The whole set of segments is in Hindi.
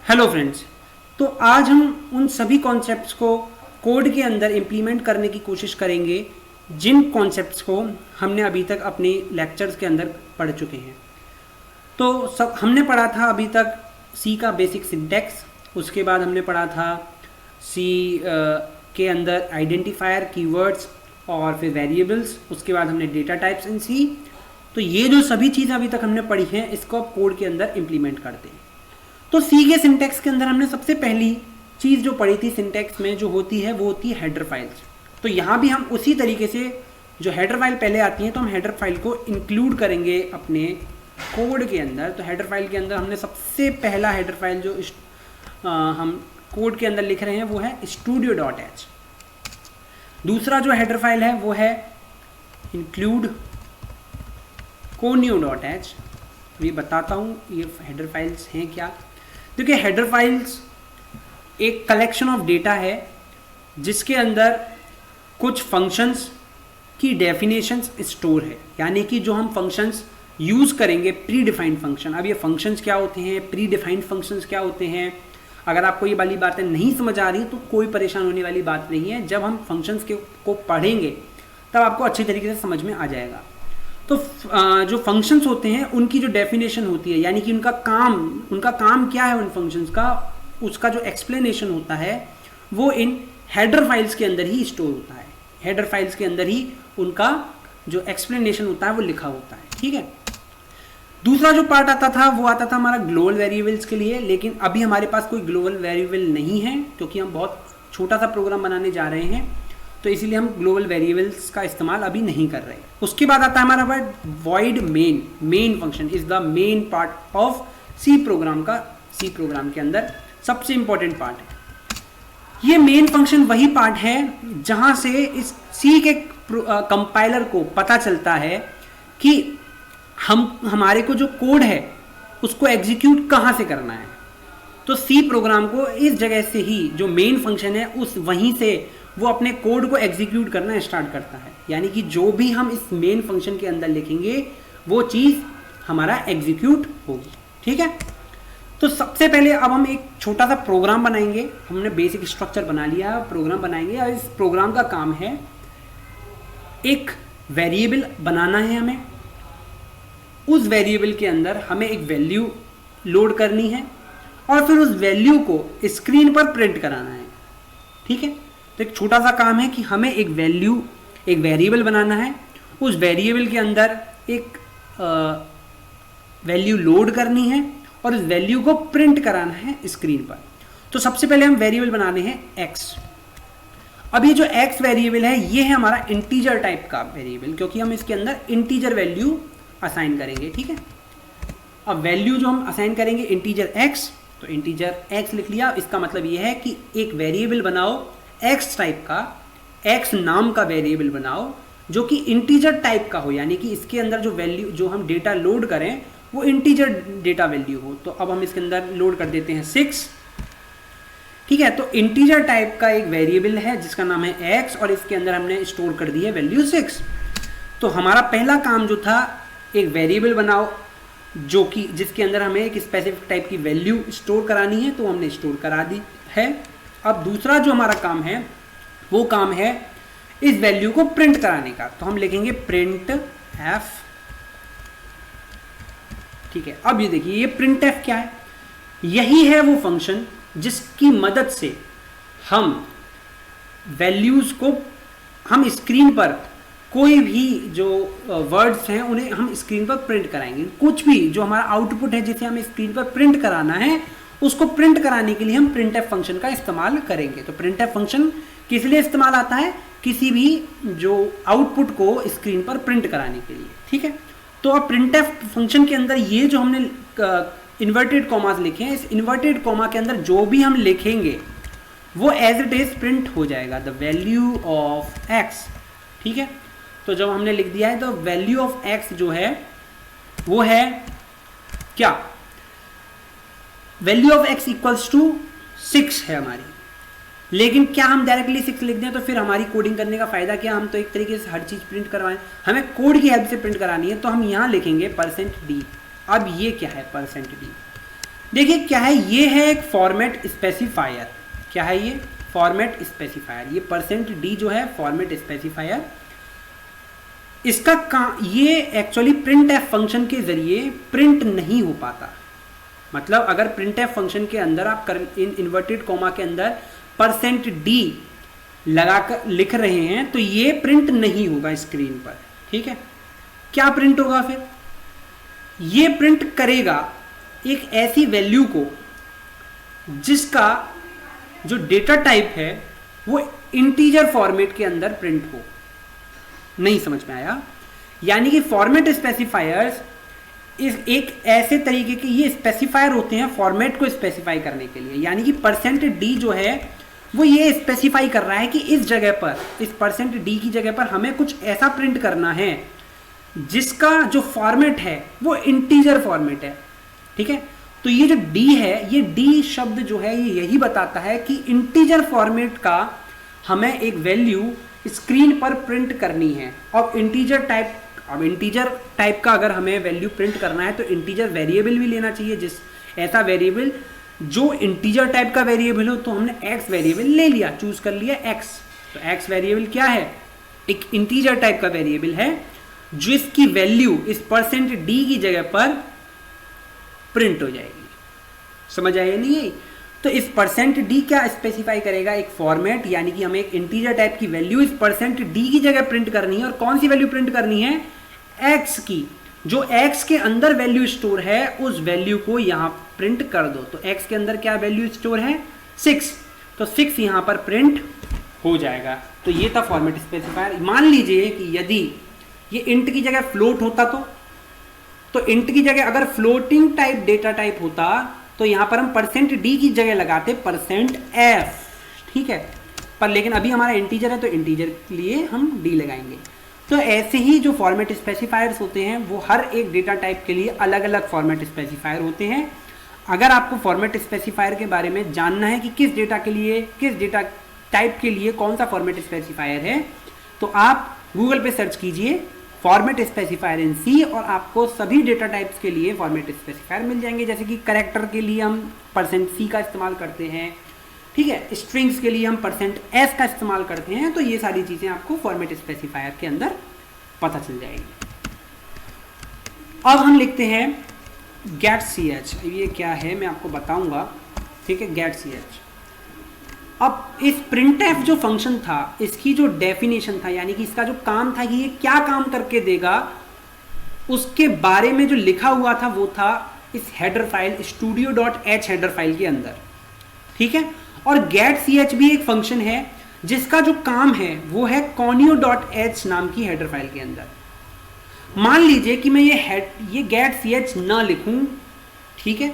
Hello friends. तो आज हम उन सभी कॉन्सेप्ट्स को कोड के अंदर इम्प्लीमेंट करने की कोशिश करेंगे जिन कॉन्सेप्ट्स को हमने अभी तक अपने लेक्चर्स के अंदर पढ़ चुके हैं। तो सब हमने पढ़ा था अभी तक सी का बेसिक सिंटैक्स, उसके बाद हमने पढ़ा था सी के अंदर आइडेंटिफायर, कीवर्ड्स और फिर वेरिएबल्स, उसके बाद हमने डेटा टाइप्स इन सी। तो ये जो सभी चीज़ें अभी तक हमने पढ़ी हैं इसको आप कोड के अंदर इम्प्लीमेंट करते हैं। तो सी के सिंटैक्स के अंदर हमने सबसे पहली चीज़ जो पढ़ी थी सिंटैक्स में जो होती है वो होती है हेडर फाइल्स। तो यहाँ भी हम उसी तरीके से जो हेडर फाइल पहले आती हैं तो हम हेडर फाइल को इंक्लूड करेंगे अपने कोड के अंदर। तो हेडर फाइल के अंदर हमने सबसे पहला हेडर फाइल जो हम कोड के अंदर लिख रहे हैं वो है studio.h। दूसरा जो हेडर फाइल है वो है include conio.h। ये बताता हूँ ये हेडर फाइल्स हैं क्या। देखिए हेडर फाइल्स एक कलेक्शन ऑफ डेटा है जिसके अंदर कुछ फंक्शंस की डेफिनेशंस स्टोर है, यानी कि जो हम फंक्शंस यूज़ करेंगे प्री डिफाइंड फंक्शन। अब ये फंक्शंस क्या होते हैं, प्री डिफाइंड फंक्शंस क्या होते हैं, अगर आपको ये वाली बातें नहीं समझ आ रही तो कोई परेशान होने वाली बात नहीं है। जब हम फंक्शंस को पढ़ेंगे तब आपको अच्छी तरीके से समझ में आ जाएगा। तो जो फंक्शंस होते हैं उनकी जो डेफिनेशन होती है, यानी कि उनका काम क्या है उन फंक्शंस का, उसका जो एक्सप्लेनेशन होता है वो इन हेडर फाइल्स के अंदर ही स्टोर होता है। हेडर फाइल्स के अंदर ही उनका जो एक्सप्लेनेशन होता है वो लिखा होता है। ठीक है। दूसरा जो पार्ट आता था वो आता था हमारा ग्लोबल वेरिएबल्स के लिए, लेकिन अभी हमारे पास कोई ग्लोबल वेरिएबल नहीं है क्योंकि हम बहुत छोटा सा प्रोग्राम बनाने जा रहे हैं, तो इसीलिए हम ग्लोबल वेरिएबल्स का इस्तेमाल अभी नहीं कर रहे। उसके बाद आता है हमारा word void main function is the main part of C program के अंदर सबसे इंपॉर्टेंट पार्ट है। ये मेन फंक्शन वही पार्ट है जहां से इस सी के कंपाइलर को पता चलता है कि हमारे को जो कोड है उसको एग्जीक्यूट कहां से करना है। तो सी प्रोग्राम को इस जगह से ही जो मेन फंक्शन है उस वहीं से वो अपने कोड को एग्जीक्यूट करना स्टार्ट करता है, यानी कि जो भी हम इस मेन फंक्शन के अंदर लिखेंगे वो चीज़ हमारा एग्जीक्यूट होगी। ठीक है। तो सबसे पहले अब हम एक छोटा सा प्रोग्राम बनाएंगे। हमने बेसिक स्ट्रक्चर बना लिया, प्रोग्राम बनाएंगे और इस प्रोग्राम का काम है एक वेरिएबल बनाना है हमें। उस वेरिएबल के अंदर हमें एक वैल्यू लोड करनी है और फिर उस वैल्यू को स्क्रीन पर प्रिंट कराना है। ठीक है। तो एक छोटा सा काम है कि हमें एक वेरिएबल बनाना है, उस वेरिएबल के अंदर एक वैल्यू लोड करनी है और उस वैल्यू को प्रिंट कराना है स्क्रीन पर। तो सबसे पहले हम वेरिएबल बनाने हैं x। अब ये जो x वेरिएबल है ये है हमारा इंटीजर टाइप का वेरिएबल, क्योंकि हम इसके अंदर इंटीजर वैल्यू असाइन करेंगे। ठीक है। अब वैल्यू जो हम असाइन करेंगे इंटीजर x, तो इंटीजर x लिख लिया। इसका मतलब ये है कि एक वेरिएबल बनाओ x टाइप का, x नाम का वेरिएबल बनाओ जो कि इंटीजर टाइप का हो, यानी कि इसके अंदर जो वैल्यू जो हम डेटा लोड करें वो इंटीजर डेटा वैल्यू हो। तो अब हम इसके अंदर लोड कर देते हैं 6। ठीक है। तो इंटीजर टाइप का एक वेरिएबल है जिसका नाम है x और इसके अंदर हमने स्टोर कर दी है वैल्यू 6। तो हमारा पहला काम जो था एक वेरिएबल बनाओ जो कि जिसके अंदर हमें एक स्पेसिफिक टाइप की वैल्यू स्टोर करानी है, तो हमने स्टोर करा दी है। अब दूसरा जो हमारा काम है वो काम है इस वैल्यू को प्रिंट कराने का। तो हम लिखेंगे प्रिंट एफ। ठीक है। अब ये देखिए ये प्रिंट एफ क्या है, यही है वो फंक्शन जिसकी मदद से हम वैल्यूज को हम स्क्रीन पर कोई भी जो वर्ड्स हैं उन्हें हम स्क्रीन पर प्रिंट कराएंगे। कुछ भी जो हमारा आउटपुट है जिसे हमें स्क्रीन पर प्रिंट कराना है उसको प्रिंट कराने के लिए हम प्रिंटएफ फंक्शन का इस्तेमाल करेंगे। तो प्रिंटएफ फंक्शन किस लिए इस्तेमाल आता है, किसी भी जो आउटपुट को स्क्रीन पर प्रिंट कराने के लिए। ठीक है। तो अब प्रिंटएफ फंक्शन के अंदर ये जो हमने इन्वर्टेड कॉमास लिखे हैं, इस इन्वर्टेड कॉमा के अंदर जो भी हम लिखेंगे वो एज इट इज प्रिंट हो जाएगा, द वैल्यू ऑफ एक्स। ठीक है। तो जब हमने लिख दिया है तो वैल्यू ऑफ एक्स जो है वो है क्या, value of x equals to 6 है हमारी। लेकिन क्या हम डायरेक्टली 6 लिख दें तो फिर हमारी कोडिंग करने का फायदा क्या, हम तो एक तरीके से हर चीज प्रिंट करवाएं, हमें कोड की हेल्प से प्रिंट करानी है। तो हम यहां लिखेंगे %d। अब ये क्या है %d, देखिए क्या है, ये है एक फॉर्मेट स्पेसिफायर। क्या है ये? Format specifier. ये %d जो है फॉर्मेट स्पेसिफायर, इसका ये एक्चुअली प्रिंट एफ फंक्शन के जरिए प्रिंट नहीं हो पाता। मतलब अगर प्रिंट एफ फंक्शन के अंदर आप इन्वर्टेड कॉमा के अंदर %d लगाकर लिख रहे हैं तो ये प्रिंट नहीं होगा स्क्रीन पर। ठीक है, क्या प्रिंट होगा फिर? ये प्रिंट करेगा एक ऐसी वैल्यू को जिसका जो डेटा टाइप है वो इंटीजर फॉर्मेट के अंदर प्रिंट हो। नहीं समझ में आया? यानी कि फॉर्मेट स्पेसिफायर्स इस एक ऐसे तरीके के ये स्पेसिफायर होते हैं फॉर्मेट को स्पेसिफाई करने के लिए। यानी कि %d जो है वो ये स्पेसिफाई कर रहा है कि इस जगह पर, इस %d की जगह पर हमें कुछ ऐसा प्रिंट करना है जिसका जो फॉर्मेट है वो इंटीजर फॉर्मेट है। ठीक है, तो ये जो d है, ये d शब्द जो है ये यही बताता है कि इंटीजर फॉर्मेट का हमें एक वैल्यू स्क्रीन पर प्रिंट करनी है। अब इंटीजर टाइप का अगर हमें वैल्यू प्रिंट करना है तो इंटीजर वेरिएबल भी लेना चाहिए, जिस ऐसा वेरिएबल जो इंटीजर टाइप का वेरिएबल हो। तो हमने x वेरिएबल ले लिया, चूज कर लिया x। तो x वेरिएबल क्या है? एक इंटीजर टाइप का वेरिएबल है जिसकी वैल्यू इस %d की जगह पर प्रिंट हो जाएगी। समझ आया नहीं है? तो इस %d क्या स्पेसिफाई करेगा? एक फॉर्मेट, यानी कि हमें एक इंटीजर टाइप की वैल्यू इस %d की जगह प्रिंट करनी है। और कौन सी वैल्यू प्रिंट करनी है? x की। जो x के अंदर वैल्यू स्टोर है उस वैल्यू को यहां प्रिंट कर दो। तो x के अंदर क्या वैल्यू स्टोर है? 6। तो 6 यहां पर प्रिंट हो जाएगा। तो ये था फॉर्मेट स्पेसिफायर। मान लीजिए कि यदि ये इंट की जगह फ्लोट होता तो इंट की जगह अगर फ्लोटिंग टाइप डेटा टाइप होता तो यहां पर हम %d की जगह लगाते %f। ठीक है, पर लेकिन अभी हमारा इंटीजर है तो इंटीजर के लिए हम d लगाएंगे। तो ऐसे ही जो फॉर्मेट स्पेसिफायर्स होते हैं वो हर एक डेटा टाइप के लिए अलग अलग फॉर्मेट स्पेसिफायर होते हैं। अगर आपको फॉर्मेट स्पेसिफायर के बारे में जानना है कि किस डेटा टाइप के लिए कौन सा फॉर्मेट स्पेसिफायर है, तो आप गूगल पे सर्च कीजिए फॉर्मेट स्पेसिफायर इन C और आपको सभी डेटा टाइप्स के लिए फॉर्मेट स्पेसिफायर मिल जाएंगे। जैसे कि कैरेक्टर के लिए हम %c का इस्तेमाल करते हैं। ठीक है, स्ट्रिंग्स के लिए हम %s का इस्तेमाल करते हैं। तो ये सारी चीज़ें आपको फॉर्मेट स्पेसिफायर के अंदर पता चल जाएगी। अब हम लिखते हैं get.ch। ये क्या है मैं आपको बताऊंगा। ठीक है, get.ch। अब इस printf जो फंक्शन था इसकी जो डेफिनेशन था, यानी कि इसका जो काम था कि ये क्या काम करके देगा, उसके बारे में जो लिखा हुआ था वो था इस header file studio.h header file के अंदर। ठीक है, और get.ch भी एक फंक्शन है जिसका जो काम है वो है conio.h नाम की हेडर फाइल के अंदर। मान लीजिए कि मैं ये get.ch ना लिखूं। ठीक है,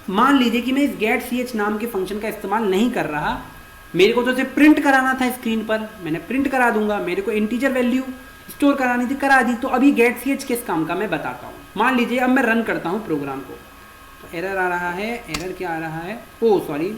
मान लीजिए कि मैं इस get.ch नाम के फंक्शन का इस्तेमाल नहीं कर रहा, मेरे को तो इसे प्रिंट कराना था स्क्रीन पर, मैंने प्रिंट करा दूंगा। मेरे को इंटीजर वैल्यू स्टोर करानी थी, करा दी। तो अभी get.ch किस काम का मैं बताता हूँ। मान लीजिए अब मैं रन करता हूँ प्रोग्राम को, तो एरर आ रहा है। एरर क्या आ रहा है? ओह सॉरी,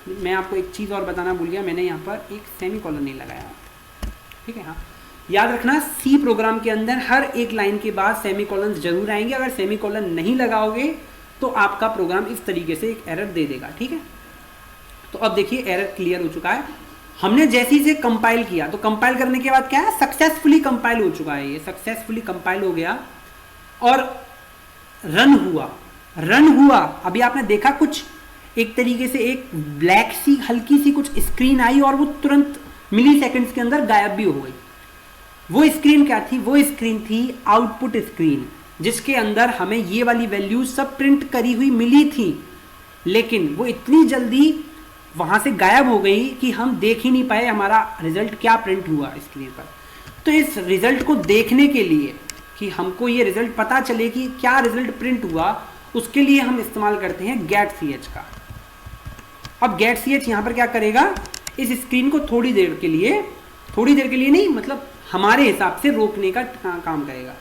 मैं आपको एक चीज़ और बताना भूल गया, मैंने यहाँ पर एक सेमीकोलन नहीं लगाया। ठीक है, हाँ याद रखना, C प्रोग्राम के अंदर हर एक लाइन के बाद सेमीकोलन जरूर आएंगे। अगर सेमीकोलन नहीं लगाओगे तो आपका प्रोग्राम इस तरीके से एक एरर दे देगा। ठीक है, तो अब देखिए एरर क्लियर हो चुका है। हमने जैसे ही इसे कंपाइल किया तो कंपाइल करने के बाद क्या है, सक्सेसफुली कंपाइल हो चुका है। ये सक्सेसफुली कंपाइल हो गया और रन हुआ। अभी आपने देखा कुछ एक तरीके से एक ब्लैक सी हल्की सी कुछ स्क्रीन आई और वो तुरंत मिली सेकेंड्स के अंदर गायब भी हो गई। वो स्क्रीन क्या थी? वो स्क्रीन थी आउटपुट स्क्रीन, जिसके अंदर हमें ये वाली वैल्यू सब प्रिंट करी हुई मिली थी, लेकिन वो इतनी जल्दी वहां से गायब हो गई कि हम देख ही नहीं पाए हमारा रिजल्ट क्या प्रिंट हुआ स्क्रीन पर। तो इस रिजल्ट को देखने के लिए कि हमको ये रिजल्ट पता चले कि क्या रिजल्ट प्रिंट हुआ, उसके लिए हम इस्तेमाल करते हैं get.ch का। अब get.ch यहाँ पर क्या करेगा, इस स्क्रीन को थोड़ी देर के लिए नहीं, मतलब हमारे हिसाब से रोकने का काम करेगा।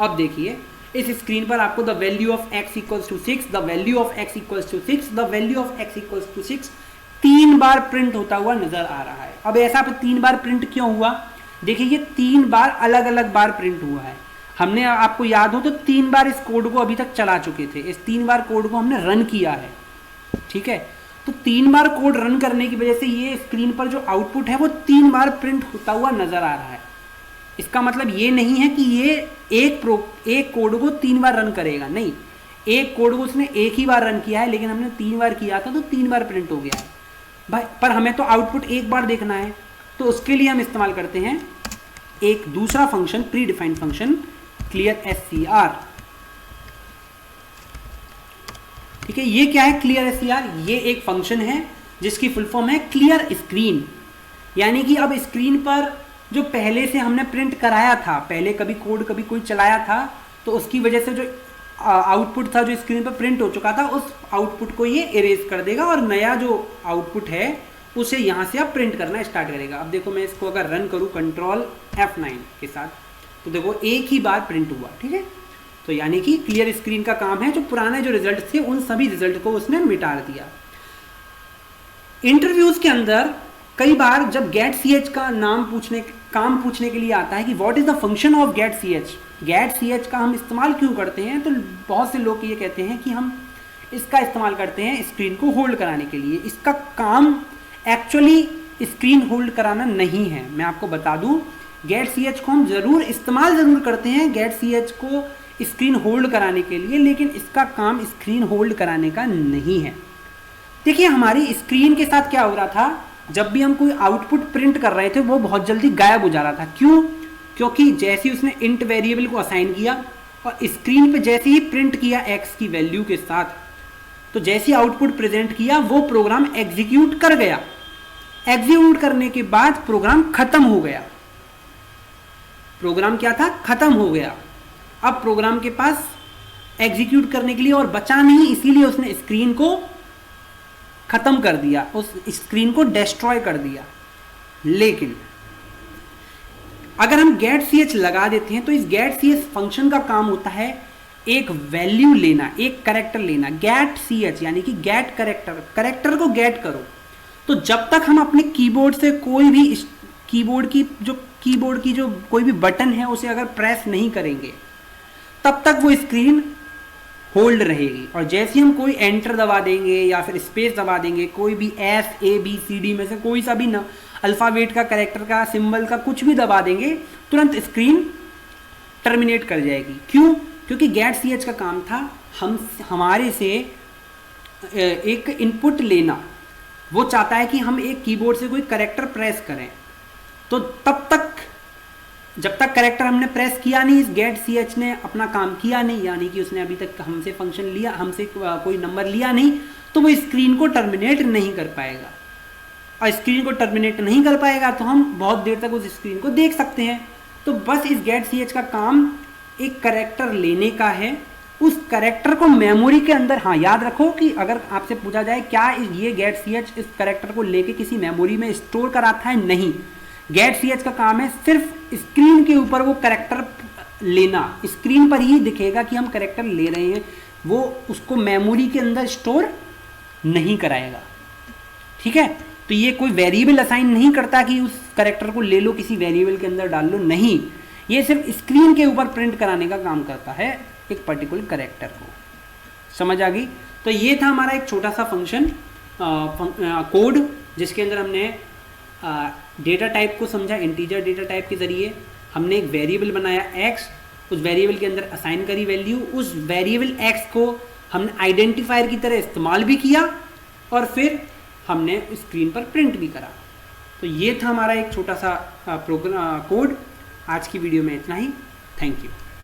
अब देखिए इस स्क्रीन पर आपको the value of x equals to 6, the value of x equals to 6, the value of x equals to 6 3 बार प्रिंट होता हुआ नजर आ रहा है। अब ऐसा 3 बार प्रिंट क्यों हुआ? देखिए ये 3 बार अलग अलग बार प्रिंट हुआ है। हमने, आपको याद हो तो 3 बार इस कोड को अभी तक चला चुके थे, इस 3 बार कोड को हमने रन किया है, ठीक है। तो 3 बार कोड रन करने की वजह से ये स्क्रीन पर जो आउटपुट है वो 3 बार प्रिंट होता हुआ नजर आ रहा है। इसका मतलब ये नहीं है कि ये एक कोड को 3 बार रन करेगा, नहीं, एक कोड को उसने एक ही बार रन किया है, लेकिन हमने 3 बार किया था तो 3 बार प्रिंट हो गया है भाई। पर हमें तो आउटपुट एक बार देखना है, तो उसके लिए हम इस्तेमाल करते हैं एक दूसरा function, pre defined function clear SCR, ठीक है। ये क्या है क्लियर SCR? ये एक फंक्शन है जिसकी फुल फॉर्म है क्लियर स्क्रीन, यानी कि अब स्क्रीन पर जो पहले से हमने प्रिंट कराया था, पहले कभी कोड कभी कोई चलाया था, तो उसकी वजह से जो आउटपुट था जो स्क्रीन पर प्रिंट हो चुका था, उस आउटपुट को ये इरेज कर देगा और नया जो आउटपुट है उसे यहाँ से अब प्रिंट करना स्टार्ट करेगा। अब देखो मैं इसको अगर रन करूँ कंट्रोल F9 के साथ, तो देखो एक ही बार प्रिंट हुआ, ठीक है। तो यानी कि क्लियर स्क्रीन का काम है जो पुराने जो रिजल्ट थे उन सभी रिजल्ट को उसने मिटा दिया। इंटरव्यूज के अंदर कई बार जब गेट ch का काम पूछने के लिए आता है कि what is the function of get ch का हम इस्तेमाल क्यों करते हैं, तो बहुत से लोग ये कहते हैं कि हम इसका इस्तेमाल करते हैं स्क्रीन को होल्ड कराने के लिए। इसका काम एक्चुअली स्क्रीन होल्ड कराना नहीं है। मैं आपको बता दूं, गेट ch को हम इस्तेमाल जरूर करते हैं गेट ch को स्क्रीन होल्ड कराने के लिए, लेकिन इसका काम स्क्रीन होल्ड कराने का नहीं है। देखिए हमारी स्क्रीन के साथ क्या हो रहा था, जब भी हम कोई आउटपुट प्रिंट कर रहे थे वो बहुत जल्दी गायब हो जा रहा था। क्यों? क्योंकि जैसे ही उसने इंट वेरिएबल को असाइन किया और स्क्रीन पे जैसे ही प्रिंट किया x की वैल्यू के साथ, तो जैसे ही आउटपुट प्रेजेंट किया वो प्रोग्राम एग्जीक्यूट कर गया। एग्जीक्यूट करने के बाद प्रोग्राम खत्म हो गया। प्रोग्राम क्या था? खत्म हो गया। अब प्रोग्राम के पास एग्जीक्यूट करने के लिए और बचा नहीं, इसीलिए उसने स्क्रीन को खत्म कर दिया, उस स्क्रीन को डिस्ट्रॉय कर दिया। लेकिन अगर हम गेट ch लगा देते हैं तो इस गेट ch फंक्शन का काम होता है एक वैल्यू लेना, एक कैरेक्टर लेना। गेट ch यानी कि गेट कैरेक्टर को गेट करो। तो जब तक हम अपने कीबोर्ड से कोई भी कीबोर्ड की जो कोई भी बटन है उसे अगर प्रेस नहीं करेंगे तब तक वो स्क्रीन होल्ड रहेगी। और जैसे ही हम कोई एंटर दबा देंगे या फिर स्पेस दबा देंगे, कोई भी FABCD में से कोई सा भी ना अल्फ़ाबेट का, कैरेक्टर का, सिंबल का कुछ भी दबा देंगे, तुरंत स्क्रीन टर्मिनेट कर जाएगी। क्यों? क्योंकि गेट ch का काम था हमारे से एक इनपुट लेना। वो चाहता है कि हम एक कीबोर्ड से कोई कैरेक्टर प्रेस करें, तो तब तक जब तक कैरेक्टर हमने प्रेस किया नहीं, इस गेट ch ने अपना काम किया नहीं, यानी कि उसने अभी तक हमसे फंक्शन लिया, हमसे कोई नंबर लिया नहीं, तो वो स्क्रीन को टर्मिनेट नहीं कर पाएगा। और स्क्रीन को टर्मिनेट नहीं कर पाएगा तो हम बहुत देर तक उस स्क्रीन को देख सकते हैं। तो बस इस गेट ch का काम एक कैरेक्टर लेने का है, उस कैरेक्टर को मेमोरी के अंदर, हाँ याद रखो कि अगर आपसे पूछा जाए क्या ये गेट ch इस कैरेक्टर को लेके किसी मेमोरी में स्टोर कराता है, नहीं। गेट ch का काम है सिर्फ स्क्रीन के ऊपर वो कैरेक्टर लेना। स्क्रीन पर ही दिखेगा कि हम कैरेक्टर ले रहे हैं, वो उसको मेमोरी के अंदर स्टोर नहीं कराएगा, ठीक है। तो ये कोई वेरिएबल असाइन नहीं करता कि उस कैरेक्टर को ले लो, किसी वेरिएबल के अंदर डाल लो, नहीं। ये सिर्फ स्क्रीन के ऊपर प्रिंट कराने का काम करता है एक पर्टिकुलर कैरेक्टर को। समझ आ गई? तो ये था हमारा एक छोटा सा फंक्शन कोड, जिसके अंदर हमने डेटा टाइप को समझा। इंटीजर डेटा टाइप के ज़रिए हमने एक वेरिएबल बनाया x, उस वेरिएबल के अंदर असाइन करी वैल्यू, उस वेरिएबल x को हमने आइडेंटिफायर की तरह इस्तेमाल भी किया और फिर हमने स्क्रीन पर प्रिंट भी करा। तो ये था हमारा एक छोटा सा कोड। आज की वीडियो में इतना ही। Thank you.